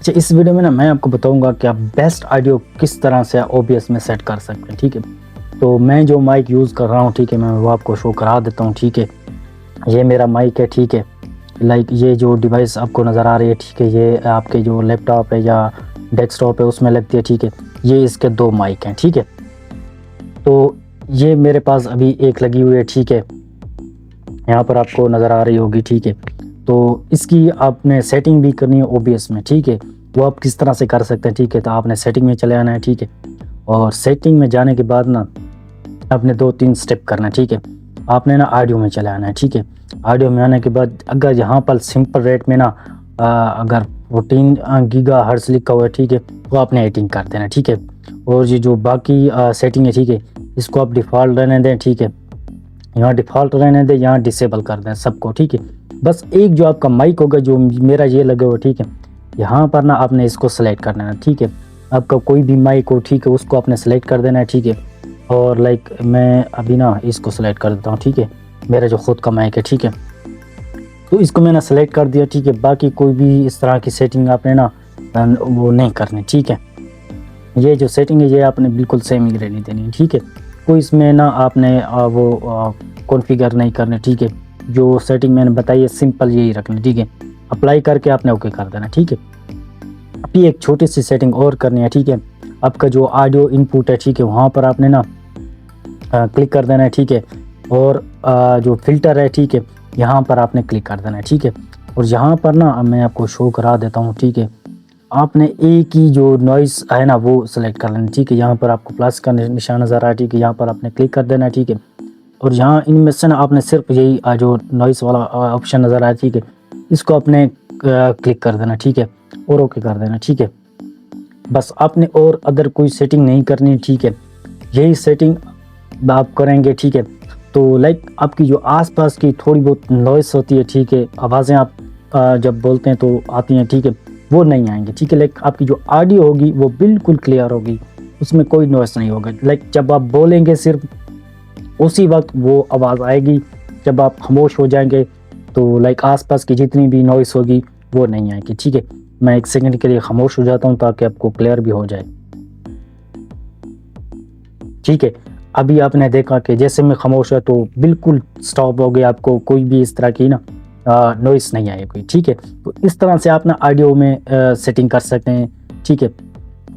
अच्छा, इस वीडियो में ना मैं आपको बताऊंगा कि आप बेस्ट ऑडियो किस तरह से OBS में सेट कर सकते हैं। ठीक है, तो मैं जो माइक यूज़ कर रहा हूँ, ठीक है, मैं वो आपको शो करा देता हूँ। ठीक है, ये मेरा माइक है। ठीक है, लाइक ये जो डिवाइस आपको नज़र आ रही है, ठीक है, ये आपके जो लैपटॉप है या डेस्कटॉप है उसमें लगती है। ठीक है, ये इसके 2 माइक हैं। ठीक है, तो ये मेरे पास अभी एक लगी हुई है। ठीक है, यहाँ पर आपको नज़र आ रही होगी। ठीक है, तो इसकी आपने सेटिंग भी करनी है OBS में। ठीक है, वो आप किस तरह से कर सकते हैं। ठीक है, तो आपने सेटिंग में चले आना है। ठीक है, और सेटिंग में जाने के बाद ना आपने 2-3 स्टेप करना है। ठीक है, आपने ना ऑडियो में चले आना है। ठीक है, ऑडियो में आने के बाद अगर यहाँ पर सिंपल रेट में ना अगर 14 गीगाहर्ट्ज़ लिखा हुआ है, ठीक है, तो आपने 18 कर देना। ठीक है, और ये जो बाकी सेटिंग है, ठीक है, इसको आप डिफ़ॉल्ट रहने दें। ठीक है, यहाँ डिफ़ॉल्ट रहने दें, यहाँ डिसेबल कर दें सबको। ठीक है, बस एक जो आपका माइक होगा, जो मेरा ये लगा हुआ, ठीक है, यहाँ पर ना आपने इसको सेलेक्ट करना है। ठीक है, आपका कोई भी माइक हो, ठीक है, उसको आपने सेलेक्ट कर देना है। ठीक है, और लाइक मैं अभी ना इसको सेलेक्ट कर देता हूँ। ठीक है, मेरा जो खुद का माइक है। ठीक है, तो इसको मैंने सेलेक्ट कर दिया। ठीक है, बाकी कोई भी इस तरह की सेटिंग आपने ना वो नहीं करनी। ठीक है, ये जो सेटिंग है ये आपने बिल्कुल सेम ही रहनी देनी है। ठीक है, कोई इसमें ना आपने वो कॉन्फ़िगर नहीं करने। ठीक है, जो सेटिंग मैंने बताई है सिंपल यही रखनी। ठीक है, अप्लाई करके आपने ओके कर देना। ठीक है, अभी एक छोटी सी सेटिंग और करनी है। ठीक है, आपका जो ऑडियो इनपुट है, ठीक है, वहाँ पर आपने ना क्लिक कर देना है। ठीक है, और जो फ़िल्टर है, ठीक है, यहाँ पर आपने क्लिक कर देना है। ठीक है, और यहाँ पर ना मैं आपको शो करा देता हूँ। ठीक है, आपने एक ही जो नॉइज़ है ना वो सेलेक्ट कर लेना। ठीक है, यहाँ पर आपको प्लस का निशान नज़र आ रहा है। ठीक है, यहाँ पर आपने क्लिक कर देना है। ठीक है, और यहाँ इनमें से ना आपने सिर्फ यही जो नॉइज़ वाला ऑप्शन नज़र आया, ठीक है, इसको आपने क्लिक कर देना। ठीक है, और ओके कर देना। ठीक है, बस आपने और अदर कोई सेटिंग नहीं करनी। ठीक है, यही सेटिंग आप करेंगे। ठीक है, तो लाइक आपकी जो आसपास की थोड़ी बहुत नॉइज़ होती है, ठीक है, आवाज़ें आप जब बोलते हैं तो आती हैं, ठीक है, वो नहीं आएंगे। ठीक है, लाइक आपकी जो ऑडियो होगी वो बिल्कुल क्लियर होगी, उसमें कोई नॉइज़ नहीं होगा। लाइक जब आप बोलेंगे सिर्फ उसी वक्त वो आवाज़ आएगी, जब आप खामोश हो जाएंगे तो लाइक आसपास की जितनी भी नॉइज़ होगी वो नहीं आएगी। ठीक है, मैं 1 सेकंड के लिए खामोश हो जाता हूँ ताकि आपको क्लियर भी हो जाए। ठीक है, अभी आपने देखा कि जैसे मैं खामोश है तो बिल्कुल स्टॉप हो गया, आपको कोई भी इस तरह की ना नॉइज़ नहीं आएगी। ठीक है, तो इस तरह से आप ना ऑडियो में सेटिंग कर सकते हैं। ठीक है,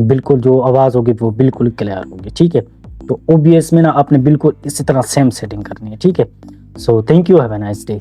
बिल्कुल जो आवाज़ होगी वो बिल्कुल क्लियर होगी। ठीक है, तो OBS में ना आपने बिल्कुल इसी तरह सेम सेटिंग करनी है। ठीक है, so thank you, have a nice day.